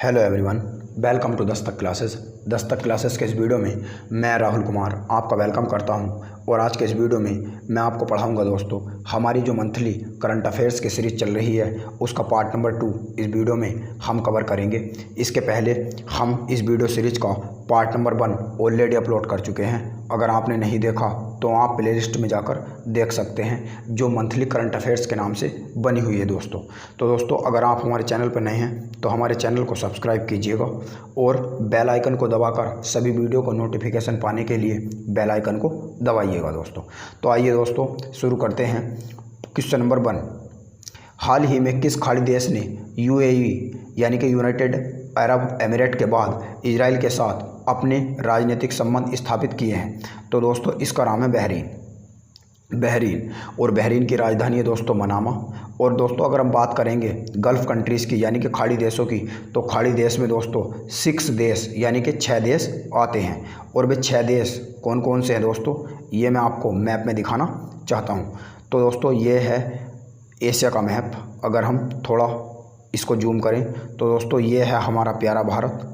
Hello everyone, welcome to Dastak classes. Dastak classes के इस video में मैं राहुल कुमार आपका वेलकम करता हूं और आज के इस वीडियो में मैं आपको पढ़ाऊंगा दोस्तों हमारी जो मंथली करंट अफेयर्स की सीरीज़ चल रही है उसका पार्ट नंबर 2 इस वीडियो में हम कवर करेंगे। इसके पहले हम इस वीडियो सीरीज़ का पार्ट नंबर 1 ऑलरेडी अपलोड कर चुके हैं। अगर आपने नहीं देखा तो आप प्लेलिस्ट में जाकर देख सकते हैं, जो मंथली करंट अफेयर्स के नाम से बनी हुई है दोस्तों। तो दोस्तों अगर आप हमारे चैनल पर नए हैं तो हमारे चैनल को सब्सक्राइब कीजिएगा और बेल आइकन को दबाकर सभी वीडियो को नोटिफिकेशन पाने के लिए बेल आइकन को दबाइएगा दोस्तों। तो आइए दोस्तों शुरू करते हैं। क्वेश्चन नंबर 1, हाल ही में किस खाड़ी देश ने यूएई यानी कि यूनाइटेड अरब एमिरेट के बाद इजराइल के साथ अपने राजनीतिक संबंध स्थापित किए हैं? तो दोस्तों इसका नाम है बहरीन और बहरीन की राजधानी है दोस्तों मनामा। और दोस्तों अगर हम बात करेंगे गल्फ़ कंट्रीज़ की यानी कि खाड़ी देशों की, तो खाड़ी देश में दोस्तों 6 देश यानी कि 6 देश आते हैं। और वे 6 देश कौन कौन से हैं दोस्तों, ये मैं आपको मैप में दिखाना चाहता हूँ। तो दोस्तों ये है एशिया का मैप। अगर हम थोड़ा इसको जूम करें तो दोस्तों ये है हमारा प्यारा भारत,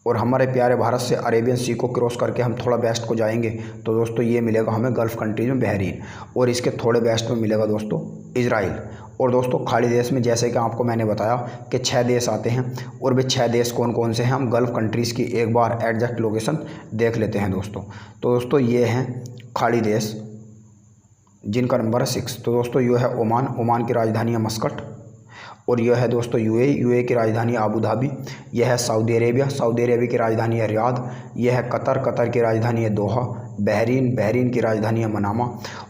और हमारे प्यारे भारत से अरेबियन सी को क्रॉस करके हम थोड़ा वेस्ट को जाएंगे तो दोस्तों ये मिलेगा हमें गल्फ़ कंट्रीज में बहरीन, और इसके थोड़े वेस्ट में मिलेगा दोस्तों इजराइल। और दोस्तों खाड़ी देश में जैसे कि आपको मैंने बताया कि 6 देश आते हैं, और वे 6 देश कौन कौन से हैं हम गल्फ़ कंट्रीज़ की एक बार एग्जैक्ट लोकेशन देख लेते हैं दोस्तों। तो दोस्तों ये हैं खाड़ी देश जिनका नंबर है 6। तो दोस्तों ये है ओमान की राजधानी है मस्कट, और यह है दोस्तों यूएई की राजधानी आबू धाबी। यह है सऊदी अरेबिया की राजधानी है रियाद। यह है कतर की राजधानी है दोहा। बहरीन की राजधानी है मनामा।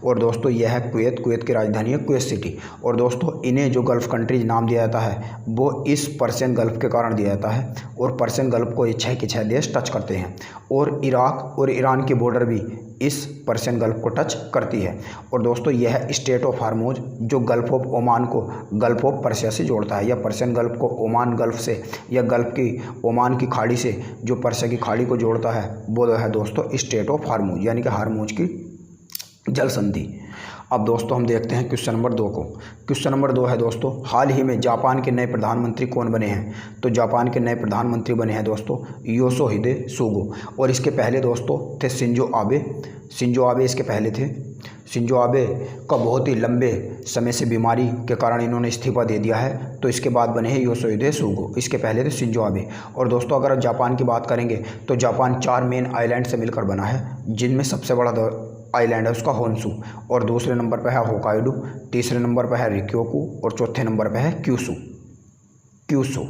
और दोस्तों यह है कुवैत की राजधानी है कुवैत सिटी। और दोस्तों इन्हें जो गल्फ़ कंट्रीज नाम दिया जाता है वो इस पर्शियन गल्फ़ के कारण दिया जाता है, और पर्शियन गल्फ़ को ये 6 के 6 देश टच करते हैं, और इराक और ईरान की बॉर्डर भी इस पर्शियन गल्फ़ को टच करती है। और दोस्तों यह है स्टेट ऑफ हार्मोज जो गल्फ़ ऑफ ओमान को गल्फ़ ऑफ पर्शिया से जोड़ता है, या पर्शियन गल्फ़ को ओमान गल्फ़ से या गल्फ़ की ओमान की खाड़ी से जो पर्शिया की खाड़ी को जोड़ता है वो है दोस्तों स्टेट ऑफ हार्मोज यानी कि हार्मोज की जल संधि। अब दोस्तों हम देखते हैं क्वेश्चन नंबर 2 को। क्वेश्चन नंबर 2 है दोस्तों हाल ही में जापान के नए प्रधानमंत्री कौन बने हैं? तो जापान के नए प्रधानमंत्री बने हैं दोस्तों योशिहिदे सुगा, और इसके पहले दोस्तों थे शिंजो आबे इसके पहले थे। शिंजो आबे का बहुत ही लंबे समय से बीमारी के कारण इन्होंने इस्तीफा दे दिया है, तो इसके बाद बने हैं योशिहिदे सुगा। इसके पहले थे शिंजो आबे। और दोस्तों अगर आप जापान की बात करेंगे तो जापान 4 मेन आइलैंड से मिलकर बना है, जिनमें सबसे बड़ा आइलैंड है उसका होन्शू, और दूसरे नंबर पर है होकाइडो, तीसरे नंबर पर है रिक्योकू, और चौथे नंबर पर है क्यूशू।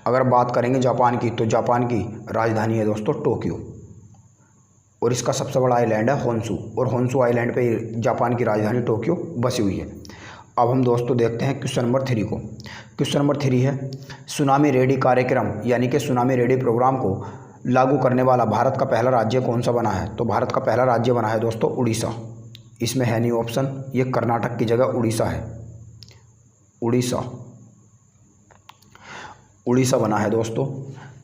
अगर बात करेंगे जापान की तो जापान की राजधानी है दोस्तों टोक्यो, और इसका सबसे बड़ा आइलैंड है होन्शू, और होन्शू आइलैंड पे जापान की राजधानी टोक्यो बसी हुई है। अब हम दोस्तों देखते हैं क्वेश्चन नंबर 3 को। क्वेश्चन नंबर 3 है सुनामी रेडी कार्यक्रम यानी कि सुनामी रेडी प्रोग्राम को लागू करने वाला भारत का पहला राज्य कौन सा बना है? तो भारत का पहला राज्य बना है दोस्तों उड़ीसा। इसमें है नहीं ऑप्शन, ये कर्नाटक की जगह उड़ीसा है। उड़ीसा बना है दोस्तों।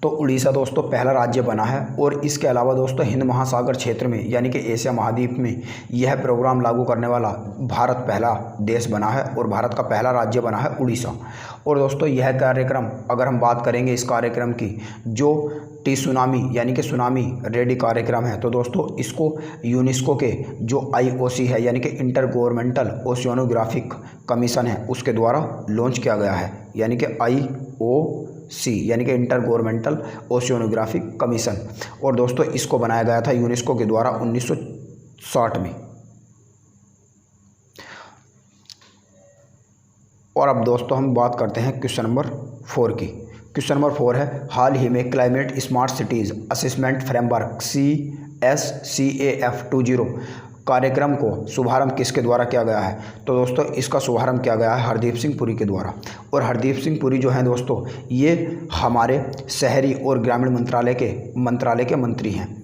तो उड़ीसा दोस्तों पहला राज्य बना है, और इसके अलावा दोस्तों हिंद महासागर क्षेत्र में यानी कि एशिया महाद्वीप में यह प्रोग्राम लागू करने वाला भारत पहला देश बना है, और भारत का पहला राज्य बना है उड़ीसा। और दोस्तों यह कार्यक्रम अगर हम बात करेंगे इस कार्यक्रम की, जो सुनामी यानी कि सुनामी रेडी कार्यक्रम है, तो दोस्तों इसको यूनेस्को के जो IOC है यानी कि इंटर गवर्नमेंटल ओशियानोग्राफिक कमीशन है उसके द्वारा लॉन्च किया गया है, यानी कि IOC यानी कि इंटर गवर्नमेंटल ओशियानोग्राफिक कमीशन। और दोस्तों इसको बनाया गया था यूनेस्को के द्वारा 1960 में। और अब दोस्तों हम बात करते हैं क्वेश्चन नंबर 4 की। क्वेश्चन नंबर 4 है हाल ही में climate smart cities assessment framework CSCAF 20 कार्यक्रम को शुभारंभ किसके द्वारा किया गया है? तो दोस्तों इसका शुभारंभ किया गया है हरदीप सिंह पुरी के द्वारा। और हरदीप सिंह पुरी जो हैं दोस्तों ये हमारे शहरी और ग्रामीण मंत्रालय के मंत्री हैं,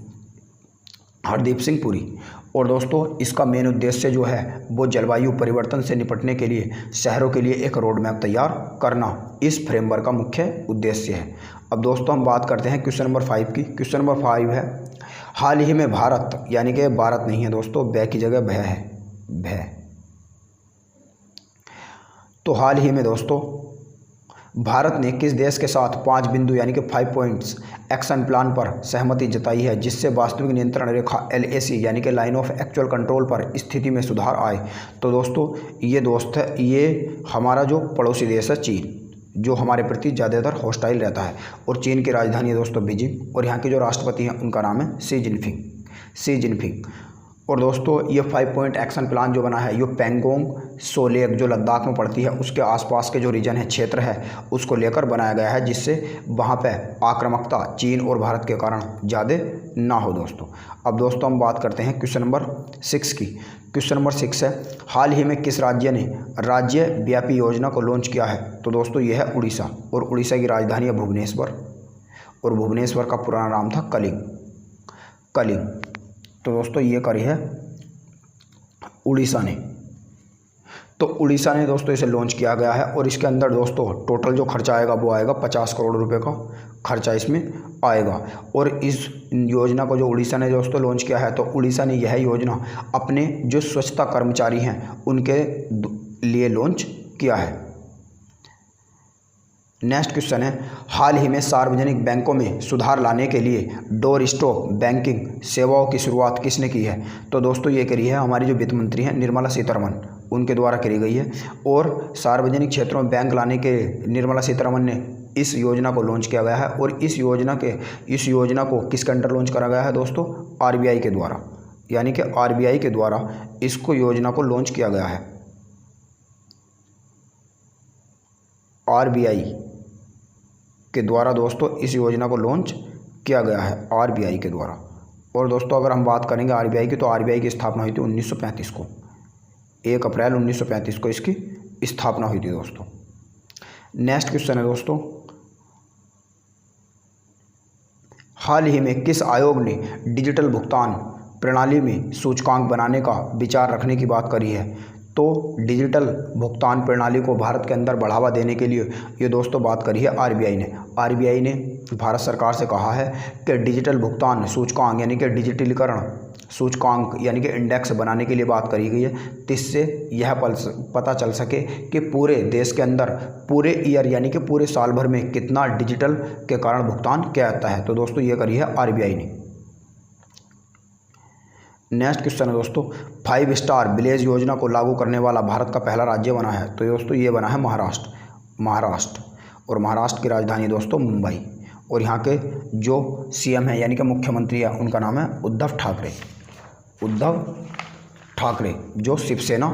हरदीप सिंह पुरी। और दोस्तों इसका मेन उद्देश्य जो है वो जलवायु परिवर्तन से निपटने के लिए शहरों के लिए एक रोड मैप तैयार करना इस फ्रेमवर्क का मुख्य उद्देश्य है। अब दोस्तों हम बात करते हैं क्वेश्चन नंबर 5 की। क्वेश्चन नंबर 5 है हाल ही में भारत यानी कि भारत नहीं है दोस्तों, भय की जगह भय है, भय। तो हाल ही में दोस्तों भारत ने किस देश के साथ 5 बिंदु यानी कि 5 पॉइंट्स एक्शन प्लान पर सहमति जताई है जिससे वास्तविक नियंत्रण रेखा LAC यानी कि लाइन ऑफ एक्चुअल कंट्रोल पर स्थिति में सुधार आए? तो दोस्तों ये हमारा जो पड़ोसी देश है चीन, जो हमारे प्रति ज़्यादातर हॉस्टाइल रहता है, और चीन की राजधानी है दोस्तों बीजिंग, और यहाँ के जो राष्ट्रपति हैं उनका नाम है शी जिनपिंग। और दोस्तों ये 5 पॉइंट एक्शन प्लान जो बना है, ये पैंगोंग सो लेक जो लद्दाख में पड़ती है उसके आसपास के जो रीजन है, क्षेत्र है, उसको लेकर बनाया गया है जिससे वहाँ पे आक्रामकता चीन और भारत के कारण ज़्यादा ना हो दोस्तों। अब दोस्तों हम बात करते हैं क्वेश्चन नंबर 6 की। क्वेश्चन नंबर 6 है, हाल ही में किस राज्य ने राज्य व्यापी योजना को लॉन्च किया है? तो दोस्तों यह है उड़ीसा, और उड़ीसा की राजधानी है भुवनेश्वर, और भुवनेश्वर का पुराना नाम था कलिंग। तो दोस्तों ये करी है उड़ीसा ने। तो उड़ीसा ने दोस्तों इसे लॉन्च किया गया है, और इसके अंदर दोस्तों टोटल जो खर्चा आएगा वो आएगा 50 करोड़ रुपए का खर्चा इसमें आएगा। और इस योजना को जो उड़ीसा ने दोस्तों लॉन्च किया है, तो उड़ीसा ने यह योजना अपने जो स्वच्छता कर्मचारी हैं उनके लिए लॉन्च किया है। नेक्स्ट क्वेश्चन है, हाल ही में सार्वजनिक बैंकों में सुधार लाने के लिए डोर स्टॉप बैंकिंग सेवाओं की शुरुआत किसने की है? तो दोस्तों ये करी है हमारी जो वित्त मंत्री हैं निर्मला सीतारमण, उनके द्वारा करी गई है। और सार्वजनिक क्षेत्रों में बैंक लाने के निर्मला सीतारमण ने इस योजना को लॉन्च किया गया है, और इस योजना को किसके अंडर लॉन्च करा गया है दोस्तों? RBI के द्वारा, यानी कि RBI के द्वारा इसको योजना को लॉन्च किया गया है। RBI के द्वारा दोस्तों इस योजना को लॉन्च किया गया है, RBI के द्वारा। और दोस्तों अगर हम बात करेंगे RBI की, तो RBI की स्थापना हुई थी 1935 को, 1 अप्रैल 1935 को इसकी स्थापना हुई थी दोस्तों। नेक्स्ट क्वेश्चन है दोस्तों, हाल ही में किस आयोग ने डिजिटल भुगतान प्रणाली में सूचकांक बनाने का विचार रखने की बात करी है? तो डिजिटल भुगतान प्रणाली को भारत के अंदर बढ़ावा देने के लिए ये दोस्तों बात करी है RBI ने भारत सरकार से कहा है कि डिजिटल भुगतान सूचकांक यानी कि डिजिटलीकरण सूचकांक यानी कि इंडेक्स बनाने के लिए बात करी गई है, जिससे यह पता चल सके कि पूरे देश के अंदर पूरे ईयर यानी कि पूरे साल भर में कितना डिजिटल के कारण भुगतान किया जाता है। तो दोस्तों ये करी है RBI ने। नेक्स्ट क्वेश्चन है दोस्तों, 5 स्टार विलेज योजना को लागू करने वाला भारत का पहला राज्य बना है? तो दोस्तों ये बना है महाराष्ट्र, और महाराष्ट्र की राजधानी दोस्तों मुंबई, और यहाँ के जो CM है यानी कि मुख्यमंत्री है उनका नाम है उद्धव ठाकरे जो शिवसेना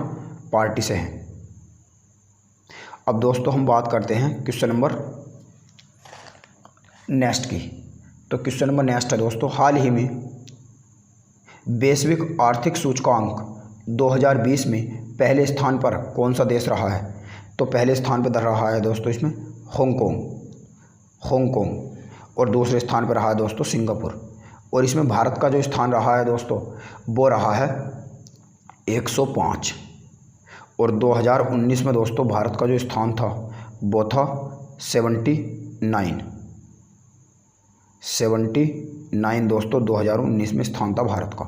पार्टी से हैं। अब दोस्तों हम बात करते हैं क्वेश्चन नंबर नेक्स्ट की। तो क्वेश्चन नंबर नेक्स्ट है दोस्तों, हाल ही में वैश्विक आर्थिक सूचकांक 2020 में पहले स्थान पर कौन सा देश रहा है? तो पहले स्थान पर रहा है दोस्तों इसमें हांगकांग, और दूसरे स्थान पर रहा है दोस्तों सिंगापुर, और इसमें भारत का जो स्थान रहा है दोस्तों वो रहा है 105, और 2019 में दोस्तों भारत का जो स्थान था वो था 79 दोस्तों 2019 में स्थान था भारत का।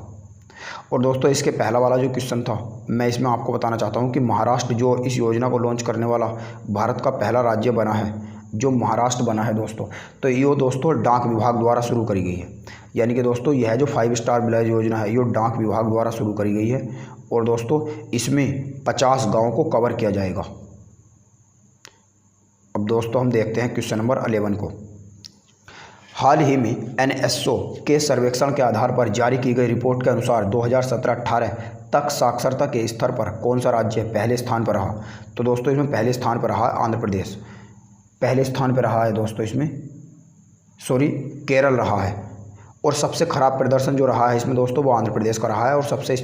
और दोस्तों इसके पहला वाला जो क्वेश्चन था, मैं इसमें आपको बताना चाहता हूं कि महाराष्ट्र जो इस योजना को लॉन्च करने वाला भारत का पहला राज्य बना है, जो महाराष्ट्र बना है दोस्तों, तो ये दोस्तों डाक विभाग द्वारा शुरू करी गई है। यानी कि दोस्तों यह जो 5 स्टार विलेज योजना है ये डाक विभाग द्वारा शुरू करी गई है, और दोस्तों इसमें 50 गाँव को कवर किया जाएगा। अब दोस्तों हम देखते हैं क्वेश्चन नंबर 11 को। हाल ही में NSO के सर्वेक्षण के आधार पर जारी की गई रिपोर्ट के अनुसार 2017-18 तक साक्षरता के स्तर पर कौन सा राज्य पहले स्थान पर रहा? तो दोस्तों इसमें पहले स्थान पर रहा आंध्र प्रदेश, पहले स्थान पर रहा है दोस्तों इसमें केरल रहा है, और सबसे ख़राब प्रदर्शन जो रहा है इसमें दोस्तों वो आंध्र प्रदेश का रहा है, और सबसे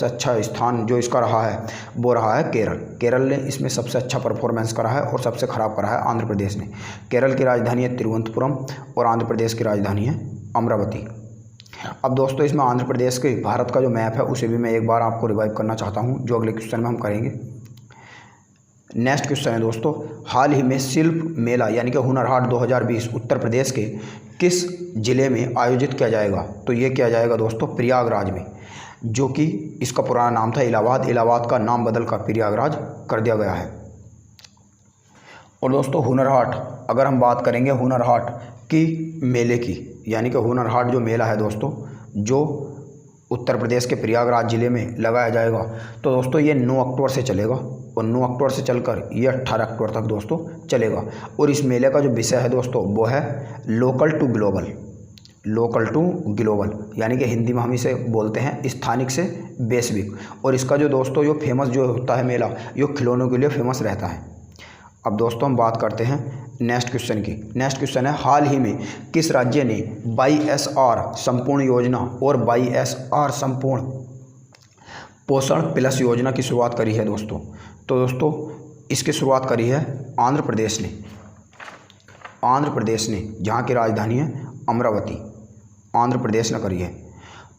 अच्छा स्थान जो इसका रहा है वो रहा है केरल ने इसमें सबसे अच्छा परफॉर्मेंस करा है, और सबसे ख़राब करा है आंध्र प्रदेश ने। केरल की राजधानी है तिरुवनंतपुरम, और आंध्र प्रदेश की राजधानी है अमरावती। अब दोस्तों इसमें आंध्र प्रदेश के भारत का जो मैप है उसे भी मैं एक बार आपको रिवाइव करना चाहता हूँ, जो अगले क्वेश्चन में हम करेंगे। नेक्स्ट क्वेश्चन है दोस्तों, हाल ही में शिल्प मेला यानी कि हुनर हाट 2020 उत्तर प्रदेश के किस जिले में आयोजित किया जाएगा? तो ये किया जाएगा दोस्तों प्रयागराज में, जो कि इसका पुराना नाम था इलाहाबाद का नाम बदल कर प्रयागराज कर दिया गया है। और दोस्तों हुनर हाट, अगर हम बात करेंगे हुनर हाट की मेले की, यानी कि हुनर हाट जो मेला है दोस्तों, जो उत्तर प्रदेश के प्रयागराज ज़िले में लगाया जाएगा, तो दोस्तों ये 9 अक्टूबर से चलेगा और 9 अक्टूबर से चलकर ये 18 अक्टूबर तक दोस्तों चलेगा। और इस मेले का जो विषय है दोस्तों वो है local to global. Local to global यानी कि हिंदी में हम इसे बोलते हैं स्थानिक से वैश्विक। और इसका जो दोस्तों जो फेमस जो होता है मेला, ये खिलौनों के लिए फेमस रहता है। अब दोस्तों हम बात करते हैं नेक्स्ट क्वेश्चन की। नेक्स्ट क्वेश्चन है, हाल ही में किस राज्य ने YSR संपूर्ण योजना और YSR संपूर्ण पोषण प्लस योजना की शुरुआत करी है दोस्तों? तो दोस्तों इसकी शुरुआत करी है आंध्र प्रदेश ने। आंध्र प्रदेश ने, जहाँ की राजधानी है अमरावती, आंध्र प्रदेश ने करी है।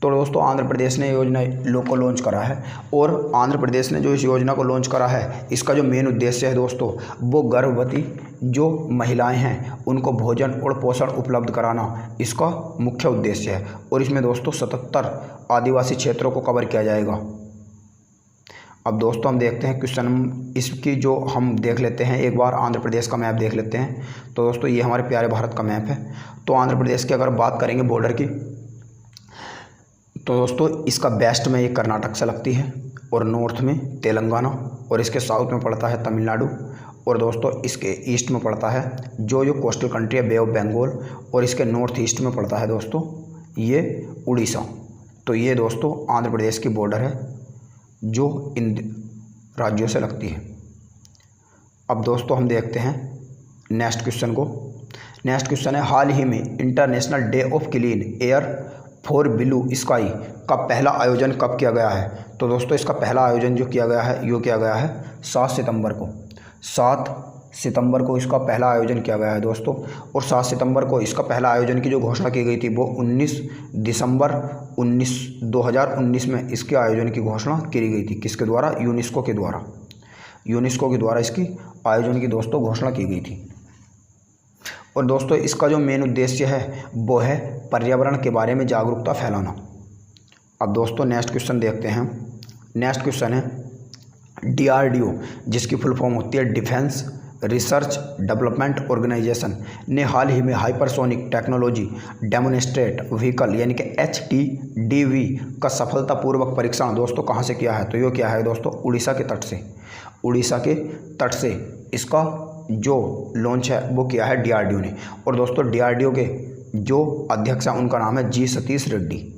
तो दोस्तों आंध्र प्रदेश ने योजना को लॉन्च करा है। और आंध्र प्रदेश ने जो इस योजना को लॉन्च करा है, इसका जो मेन उद्देश्य है दोस्तों वो गर्भवती जो महिलाएं हैं उनको भोजन और पोषण उपलब्ध कराना इसका मुख्य उद्देश्य है। और इसमें दोस्तों 77 आदिवासी क्षेत्रों को कवर किया जाएगा। अब दोस्तों हम देखते हैं क्वेश्चन इसकी जो हम देख लेते हैं, एक बार आंध्र प्रदेश का मैप देख लेते हैं। तो दोस्तों ये हमारे प्यारे भारत का मैप है। तो आंध्र प्रदेश की अगर बात करेंगे बॉर्डर की, तो दोस्तों इसका वेस्ट में ये कर्नाटक से लगती है और नॉर्थ में तेलंगाना, और इसके साउथ में पड़ता है तमिलनाडु, और दोस्तों इसके ईस्ट में पड़ता है जो कोस्टल कंट्री है बे ऑफ बंगाल, और इसके नॉर्थ ईस्ट में पड़ता है दोस्तों ये उड़ीसा। तो ये दोस्तों आंध्र प्रदेश की बॉर्डर है जो इन राज्यों से लगती है। अब दोस्तों हम देखते हैं नेक्स्ट क्वेश्चन को। नेक्स्ट क्वेश्चन है, हाल ही में international day of clean air for blue sky का पहला आयोजन कब किया गया है? तो दोस्तों इसका पहला आयोजन जो किया गया है यो किया गया है 7 सितंबर को। 7 सितंबर को इसका पहला आयोजन किया गया है दोस्तों। और 7 सितंबर को इसका पहला आयोजन की जो घोषणा की गई थी वो 19 दिसंबर 2019 में इसके आयोजन की घोषणा की गई थी। किसके द्वारा? यूनेस्को के द्वारा। यूनेस्को के द्वारा इसकी आयोजन की दोस्तों घोषणा की गई थी। और दोस्तों इसका जो मेन उद्देश्य है वो है पर्यावरण के बारे में जागरूकता फैलाना। अब दोस्तों नेक्स्ट क्वेश्चन देखते हैं। नेक्स्ट क्वेश्चन है, DRDO जिसकी फुल फॉर्म होती है डिफेंस रिसर्च डेवलपमेंट ऑर्गेनाइजेशन ने हाल ही में हाइपरसोनिक टेक्नोलॉजी डेमोन्स्ट्रेट व्हीकल यानी कि HTDV का सफलतापूर्वक परीक्षण दोस्तों कहाँ से किया है? तो ये क्या है दोस्तों उड़ीसा के तट से। उड़ीसा के तट से इसका जो लॉन्च है वो किया है DRDO ने। और दोस्तों DRDO के जो अध्यक्ष हैं उनका नाम है जी सतीश रेड्डी।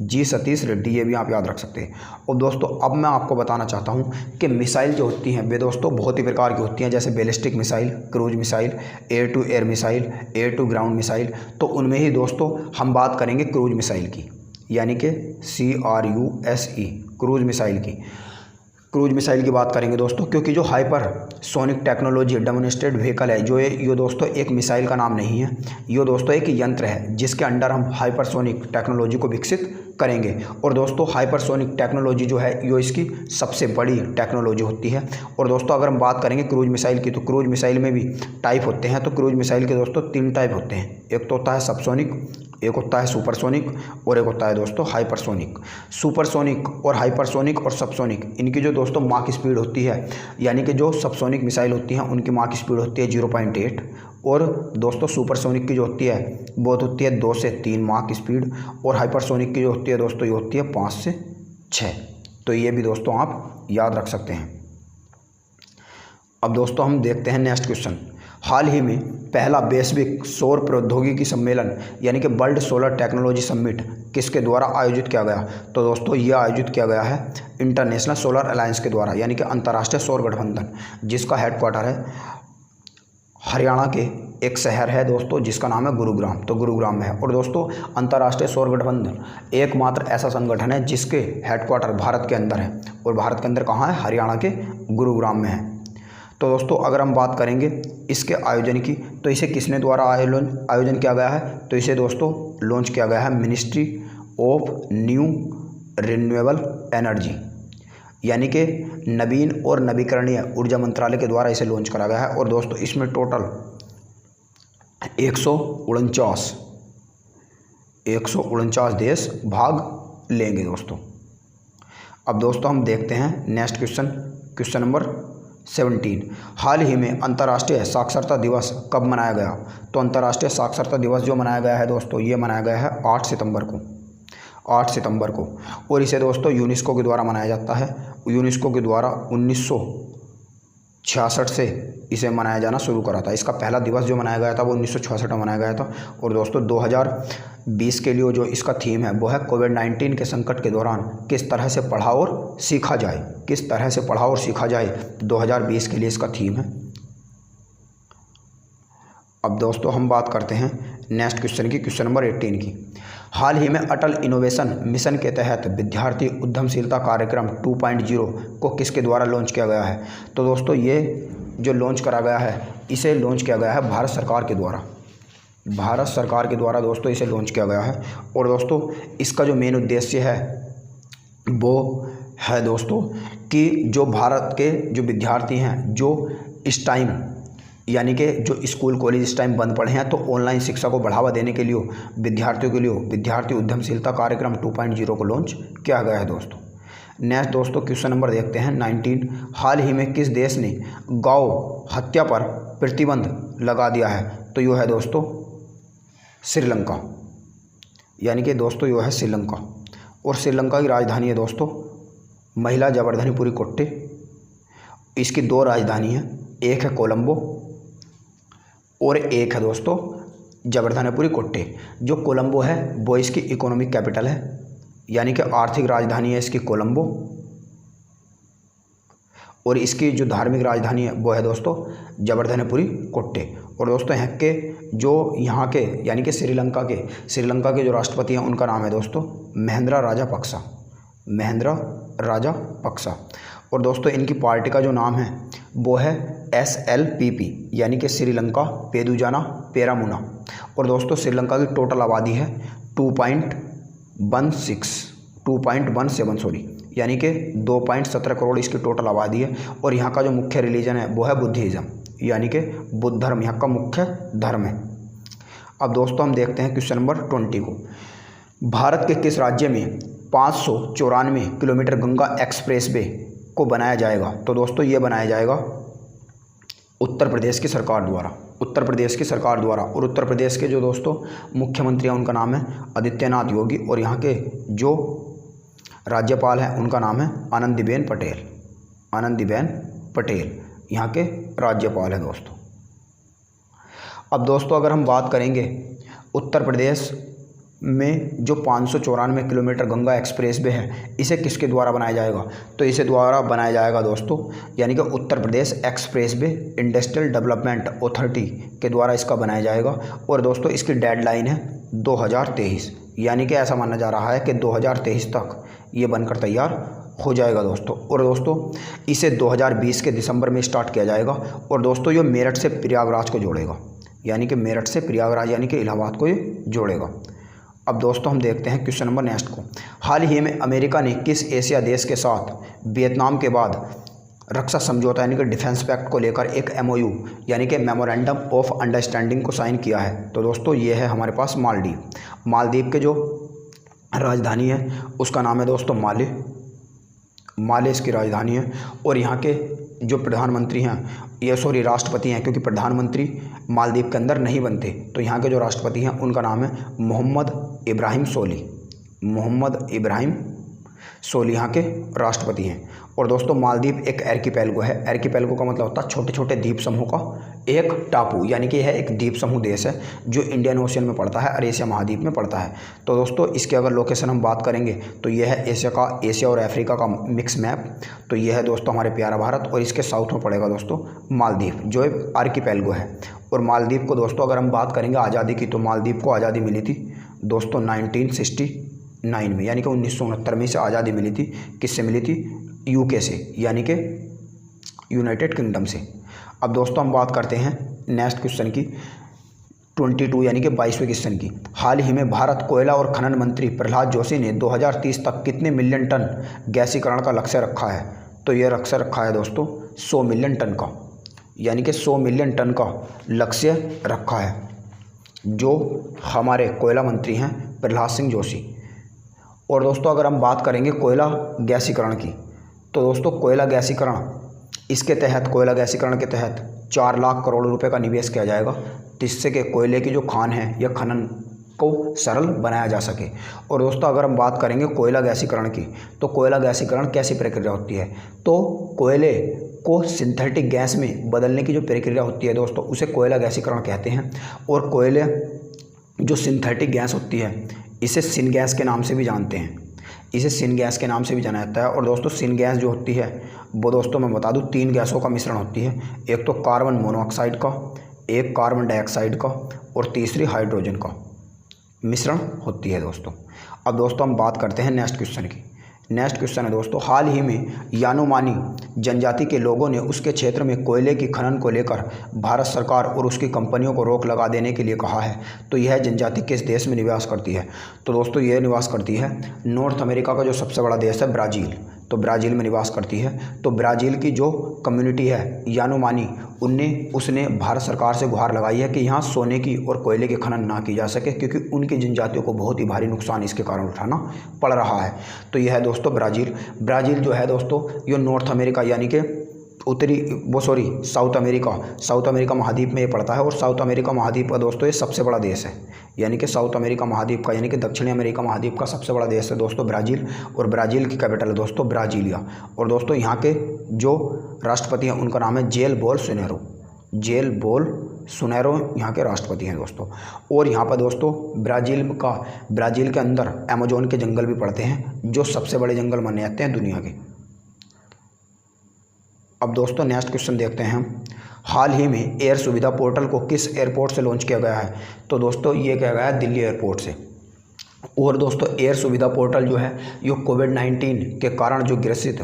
जी सतीश रेड्डी, ये भी आप याद रख सकते हैं। और दोस्तों अब मैं आपको बताना चाहता हूं कि मिसाइल जो होती हैं वे दोस्तों बहुत ही प्रकार की होती हैं, जैसे ballistic missile, cruise missile, air to air missile, air to ground missile. तो उनमें ही दोस्तों हम बात करेंगे क्रूज मिसाइल की, यानी कि CRUSE क्रूज मिसाइल की। क्रूज मिसाइल की बात करेंगे दोस्तों, क्योंकि जो hyper sonic technology demonstrate vehicle है जो ये दोस्तों एक मिसाइल का नाम नहीं है, ये दोस्तों एक यंत्र है जिसके अंडर हम हाइपरसोनिक टेक्नोलॉजी को विकसित करेंगे। और दोस्तों हाइपरसोनिक टेक्नोलॉजी जो है ये इसकी सबसे बड़ी टेक्नोलॉजी होती है। और दोस्तों अगर हम बात करेंगे क्रूज मिसाइल की, तो क्रूज मिसाइल में भी टाइप होते हैं। तो क्रूज मिसाइल के दोस्तों 3 टाइप होते हैं, एक तो होता है सबसोनिक, एक होता है सुपरसोनिक और एक होता है दोस्तों हाइपरसोनिक। सुपरसोनिक और हाइपरसोनिक और सबसोनिक इनकी जो दोस्तों माक स्पीड होती है, यानी कि जो सबसोनिक मिसाइल होती हैं उनकी माक स्पीड होती है 0.8, और दोस्तों सुपरसोनिक की जो होती है वो होती है 2 से 3 माक स्पीड, और हाइपरसोनिक की जो होती है दोस्तों ये होती है 5 से 6। तो ये भी दोस्तों आप याद रख सकते हैं। अब दोस्तों हम देखते हैं नेक्स्ट क्वेश्चन। हाल ही में पहला वैश्विक सौर प्रौद्योगिकी सम्मेलन यानी कि वर्ल्ड सोलर टेक्नोलॉजी समिट किसके द्वारा आयोजित किया गया? तो दोस्तों ये आयोजित किया गया है इंटरनेशनल सोलर अलायंस के द्वारा, यानी कि अंतर्राष्ट्रीय सौर गठबंधन, जिसका हेडक्वार्टर है हरियाणा के एक शहर है दोस्तों जिसका नाम है गुरुग्राम। तो गुरुग्राम में है। और दोस्तों अंतर्राष्ट्रीय सौर गठबंधन एकमात्र ऐसा संगठन है जिसके हेडक्वार्टर भारत के अंदर है, और भारत के अंदर कहाँ है? हरियाणा के गुरुग्राम में है। तो दोस्तों अगर हम बात करेंगे इसके आयोजन की, तो इसे किसने द्वारा आयोजन किया गया है? तो इसे दोस्तों लॉन्च किया गया है ministry of new renewable energy, यानी कि नवीन और नवीकरणीय ऊर्जा मंत्रालय के द्वारा इसे लॉन्च करा गया है। और दोस्तों इसमें टोटल 149 देश भाग लेंगे दोस्तों। अब दोस्तों हम देखते हैं नेक्स्ट क्वेश्चन, क्वेश्चन नंबर 17। हाल ही में अंतर्राष्ट्रीय साक्षरता दिवस कब मनाया गया? तो अंतर्राष्ट्रीय साक्षरता दिवस जो मनाया गया है दोस्तों, ये मनाया गया है 8 सितंबर को, 8 सितंबर को। और इसे दोस्तों यूनेस्को के द्वारा मनाया जाता है। यूनेस्को के द्वारा 1966 से इसे मनाया जाना शुरू करा था। इसका पहला दिवस जो मनाया गया था वो 1966 में मनाया गया था। और दोस्तों 2020 के लिए जो इसका थीम है वो है कोविड-19 के संकट के दौरान किस तरह से पढ़ा और सीखा जाए, किस तरह से पढ़ा और सीखा जाए, 2020 के लिए इसका थीम है। अब दोस्तों हम बात करते हैं नेक्स्ट क्वेश्चन की, क्वेश्चन नंबर 18 की। हाल ही में अटल इनोवेशन मिशन के तहत विद्यार्थी उद्यमशीलता कार्यक्रम 2.0 को किसके द्वारा लॉन्च किया गया है? तो दोस्तों ये जो लॉन्च करा गया है, इसे लॉन्च किया गया है भारत सरकार के द्वारा। भारत सरकार के द्वारा दोस्तों इसे लॉन्च किया गया है। और दोस्तों इसका जो मेन उद्देश्य है वो है दोस्तों कि जो भारत के जो विद्यार्थी हैं, जो इस टाइम यानी कि जो स्कूल कॉलेज इस टाइम बंद पड़े हैं, तो ऑनलाइन शिक्षा को बढ़ावा देने के लिए विद्यार्थियों के लिए विद्यार्थी उद्यमशीलता कार्यक्रम 2.0 को लॉन्च किया गया है दोस्तों। नेक्स्ट दोस्तों क्वेश्चन नंबर देखते हैं 19। हाल ही में किस देश ने गौ हत्या पर प्रतिबंध लगा दिया है? तो यो है दोस्तों श्रीलंका, यानी कि दोस्तों यो है श्रीलंका। और श्रीलंका की राजधानी है दोस्तों महिला जबरदनीपुरी कोट्टे। इसकी 2 राजधानी है, एक है कोलंबो और एक है दोस्तों जबरदनीपुरी कोट्टे। जो कोलंबो है वो इसकी इकोनॉमिक कैपिटल है, यानी कि आर्थिक राजधानी है इसकी कोलंबो। और इसकी जो धार्मिक राजधानी है वो है दोस्तों जबरदनीपुरी कोट्टे। और दोस्तों यहाँ के यानी कि श्रीलंका के जो राष्ट्रपति हैं उनका नाम है दोस्तों महेंद्र राजापक्सा, महेंद्र राजापक्सा। और दोस्तों इनकी पार्टी का जो नाम है वो है SLPP, यानी कि श्रीलंका पेदुजाना पेरामुना। और दोस्तों श्रीलंका की टोटल आबादी है 2.17 सॉरी, यानी कि 2.17 करोड़ इसकी टोटल आबादी है। और यहाँ का जो मुख्य रिलीजन है वो है बुद्धिज़्म, यानी कि बुद्ध धर्म यहाँ का मुख्य धर्म है। अब दोस्तों हम देखते हैं क्वेश्चन नंबर 20 को। भारत के किस राज्य में 594 किलोमीटर गंगा एक्सप्रेस वे को बनाया जाएगा? तो दोस्तों ये बनाया जाएगा उत्तर प्रदेश की सरकार द्वारा, उत्तर प्रदेश की सरकार द्वारा। और उत्तर प्रदेश के जो दोस्तों मुख्यमंत्री हैं उनका नाम है आदित्यनाथ योगी। और यहाँ के जो राज्यपाल हैं उनका नाम है आनंदीबेन पटेल, आनंदीबेन पटेल यहाँ के राज्यपाल हैं दोस्तों। अब दोस्तों अगर हम बात करेंगे उत्तर प्रदेश में जो 594 किलोमीटर गंगा एक्सप्रेस वे है, इसे किसके द्वारा बनाया जाएगा? तो इसे द्वारा बनाया जाएगा दोस्तों यानी कि Uttar Pradesh expressway industrial development authority के द्वारा इसका बनाया जाएगा। और दोस्तों इसकी डेडलाइन है 2023, यानी कि ऐसा माना जा रहा है कि 2023 तक ये बनकर तैयार हो जाएगा दोस्तों। और दोस्तों इसे 2020 के दिसंबर में स्टार्ट किया जाएगा। और दोस्तों ये मेरठ से प्रयागराज को जोड़ेगा, यानी कि मेरठ से प्रयागराज यानी कि इलाहाबाद को ये जोड़ेगा। अब दोस्तों हम देखते हैं क्वेश्चन नंबर नेक्स्ट को। हाल ही में अमेरिका ने किस एशिया देश के साथ वियतनाम के बाद रक्षा समझौता यानी कि डिफेंस पैक्ट को लेकर एक MOU यानी कि मेमोरेंडम ऑफ अंडरस्टैंडिंग को साइन किया है? तो दोस्तों ये है हमारे पास मालदीव। मालदीव के जो राजधानी है उसका नाम है दोस्तों माले, माले इसकी राजधानी है। और यहाँ के जो प्रधानमंत्री हैं राष्ट्रपति हैं, क्योंकि प्रधानमंत्री मालदीव के अंदर नहीं बनते, तो यहाँ के जो राष्ट्रपति हैं उनका नाम है मोहम्मद इब्राहिम सोली, मोहम्मद इब्राहिम सोली यहाँ के राष्ट्रपति हैं। और दोस्तों मालदीव एक आर्किपेलगो है। आर्किपेलगो का मतलब होता है छोटे छोटे द्वीप समूह का एक टापू, यानी कि यह एक द्वीप समूह देश है जो इंडियन ओशियन में पड़ता है और एशिया महाद्वीप में पड़ता है। तो दोस्तों इसके अगर लोकेशन हम बात करेंगे तो यह है एशिया और अफ्रीका का मिक्स मैप। तो यह है दोस्तों हमारे प्यारा भारत, और इसके साउथ में पड़ेगा दोस्तों मालदीव जो एक आर्किपेलगो है। और मालदीव को दोस्तों अगर हम बात करेंगे आज़ादी की, तो मालदीव को आज़ादी मिली थी दोस्तों 1969 में, यानी कि 1969 में से आज़ादी मिली थी। किससे मिली थी? UK से, यानी कि यूनाइटेड किंगडम से। अब दोस्तों हम बात करते हैं नेक्स्ट क्वेश्चन की 22 यानी कि 22वें क्वेश्चन की। हाल ही में भारत कोयला और खनन मंत्री प्रहलाद जोशी ने 2030 तक कितने मिलियन टन गैसीकरण का लक्ष्य रखा है? तो यह लक्ष्य रखा है दोस्तों 100 मिलियन टन का, यानी कि 100 मिलियन टन का लक्ष्य रखा है जो हमारे कोयला मंत्री हैं प्रहलाद सिंह जोशी। और दोस्तों अगर हम बात करेंगे कोयला गैसीकरण की, तो दोस्तों कोयला गैसीकरण इसके तहत कोयला गैसीकरण के तहत 4 लाख करोड़ रुपए का निवेश किया जाएगा, जिससे कि कोयले की जो खान है या खनन को सरल बनाया जा सके। और दोस्तों अगर हम बात करेंगे कोयला गैसीकरण की, तो कोयला गैसीकरण कैसी प्रक्रिया होती है, तो कोयले को सिंथेटिक गैस में बदलने की जो प्रक्रिया होती है दोस्तों, उसे कोयला गैसीकरण कहते हैं। और कोयले जो सिंथेटिक गैस होती है, इसे सिन गैस के नाम से भी जानते हैं, इसे सिन गैस के नाम से भी जाना जाता है। और दोस्तों सिन गैस जो होती है वो दोस्तों मैं बता दूं 3 गैसों का मिश्रण होती है, एक तो कार्बन मोनोऑक्साइड का, एक कार्बन डाइऑक्साइड का और तीसरी हाइड्रोजन का मिश्रण होती है दोस्तों। अब दोस्तों हम बात करते हैं नेक्स्ट क्वेश्चन की। नेक्स्ट क्वेश्चन है दोस्तों, हाल ही में यानुमानी जनजाति के लोगों ने उसके क्षेत्र में कोयले की खनन को लेकर भारत सरकार और उसकी कंपनियों को रोक लगा देने के लिए कहा है, तो यह जनजाति किस देश में निवास करती है? तो दोस्तों यह निवास करती है नॉर्थ अमेरिका का जो सबसे बड़ा देश है ब्राज़ील, तो ब्राज़ील में निवास करती है। तो ब्राज़ील की जो कम्युनिटी है यानुमानी, उसने भारत सरकार से गुहार लगाई है कि यहाँ सोने की और कोयले की खनन ना की जा सके, क्योंकि उनकी जनजातियों को बहुत ही भारी नुकसान इसके कारण उठाना पड़ रहा है। तो यह है दोस्तों ब्राज़ील जो है दोस्तों ये नॉर्थ अमेरिका यानी कि साउथ अमेरिका महाद्वीप में ये पड़ता है। और साउथ अमेरिका महाद्वीप का दोस्तों ये सबसे बड़ा देश है, यानी कि साउथ अमेरिका महाद्वीप का यानी कि दक्षिणी अमेरिका महाद्वीप का सबसे बड़ा देश है दोस्तों ब्राज़ील। और ब्राज़ील की कैपिटल है दोस्तों ब्राज़ीलिया। और दोस्तों यहाँ के जो राष्ट्रपति हैं उनका नाम है जेल बोल्सोनारो यहाँ के राष्ट्रपति हैं दोस्तों। और यहाँ पर दोस्तों ब्राज़ील के अंदर अमेज़न के जंगल भी पड़ते हैं, जो सबसे बड़े जंगल माने जाते हैं दुनिया के। अब दोस्तों नेक्स्ट क्वेश्चन देखते हैं हम, हाल ही में एयर सुविधा पोर्टल को किस एयरपोर्ट से लॉन्च किया गया है? तो दोस्तों ये किया गया है दिल्ली एयरपोर्ट से। और दोस्तों एयर सुविधा पोर्टल जो है ये कोविड-19 के कारण जो ग्रसित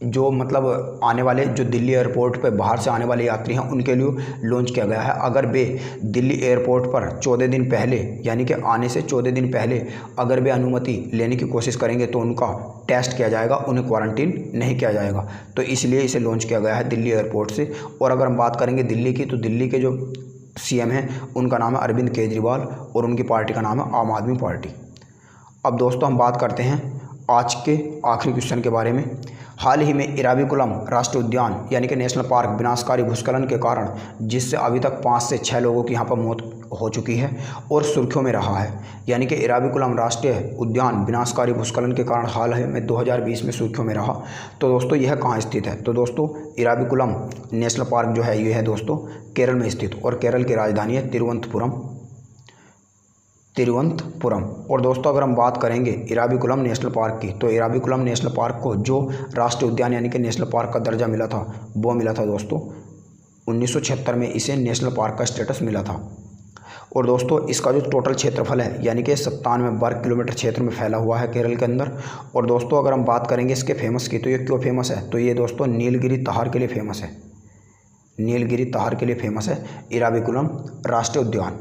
जो मतलब आने वाले जो दिल्ली एयरपोर्ट पे बाहर से आने वाले यात्री हैं उनके लिए लॉन्च किया गया है। अगर वे दिल्ली एयरपोर्ट पर 14 दिन पहले यानी कि आने से 14 दिन पहले अगर वे अनुमति लेने की कोशिश करेंगे तो उनका टेस्ट किया जाएगा, उन्हें क्वारंटीन नहीं किया जाएगा। तो इसलिए इसे लॉन्च किया गया है दिल्ली एयरपोर्ट से। और अगर हम बात करेंगे दिल्ली की, तो दिल्ली के जो CM हैं उनका नाम है अरविंद केजरीवाल और उनकी पार्टी का नाम है आम आदमी पार्टी। अब दोस्तों हम बात करते हैं आज के आखिरी क्वेश्चन के बारे में। हाल ही में इराविकुलम राष्ट्रीय उद्यान यानी कि नेशनल पार्क विनाशकारी भूस्खलन के कारण जिससे अभी तक 5 से 6 लोगों की यहाँ पर मौत हो चुकी है और सुर्खियों में रहा है, यानी कि इराविकुलम राष्ट्रीय उद्यान विनाशकारी भूस्खलन के कारण हाल ही में 2020 में सुर्खियों में रहा। तो दोस्तों यह कहाँ स्थित है? तो दोस्तों इराविकुलम नेशनल पार्क जो है ये है दोस्तों केरल में स्थित, और केरल की राजधानी है तिरुवनंतपुरम। और दोस्तों अगर हम बात करेंगे इराविकुलम नेशनल पार्क की, तो इराविकुलम नेशनल पार्क को जो राष्ट्रीय उद्यान यानी कि नेशनल पार्क का दर्जा मिला था वो मिला था दोस्तों 1976 में इसे नेशनल पार्क का स्टेटस मिला था। और दोस्तों इसका जो टोटल क्षेत्रफल है यानी कि 97 वर्ग किलोमीटर क्षेत्र में फैला हुआ है केरल के अंदर। और दोस्तों अगर हम बात करेंगे इसके फेमस की, तो ये क्यों फेमस है? तो ये दोस्तों नीलगिरी तहार के लिए फेमस है, नीलगिरी तहार के लिए फेमस है इराविकुलम राष्ट्रीय उद्यान।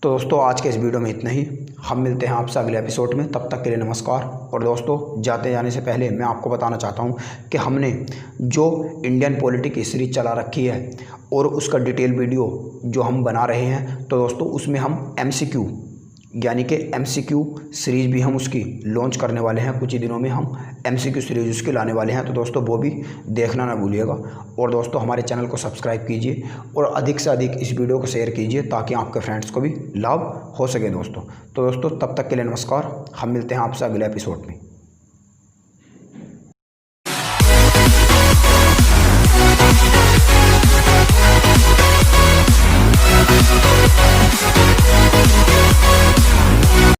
तो दोस्तों आज के इस वीडियो में इतना ही, हम मिलते हैं आपसे अगले एपिसोड में, तब तक के लिए नमस्कार। और दोस्तों जाने से पहले मैं आपको बताना चाहता हूं कि हमने जो इंडियन पॉलिटी की सीरीज चला रखी है और उसका डिटेल वीडियो जो हम बना रहे हैं, तो दोस्तों उसमें हम MCQ यानी कि MCQ सीरीज़ भी हम उसकी लॉन्च करने वाले हैं। कुछ ही दिनों में हम MCQ सीरीज़ उसकी लाने वाले हैं, तो दोस्तों वो भी देखना ना भूलिएगा। और दोस्तों हमारे चैनल को सब्सक्राइब कीजिए और अधिक से अधिक इस वीडियो को शेयर कीजिए ताकि आपके फ्रेंड्स को भी लाभ हो सके दोस्तों। तो दोस्तों तब तक के लिए नमस्कार, हम मिलते हैं आपसे अगले एपिसोड में।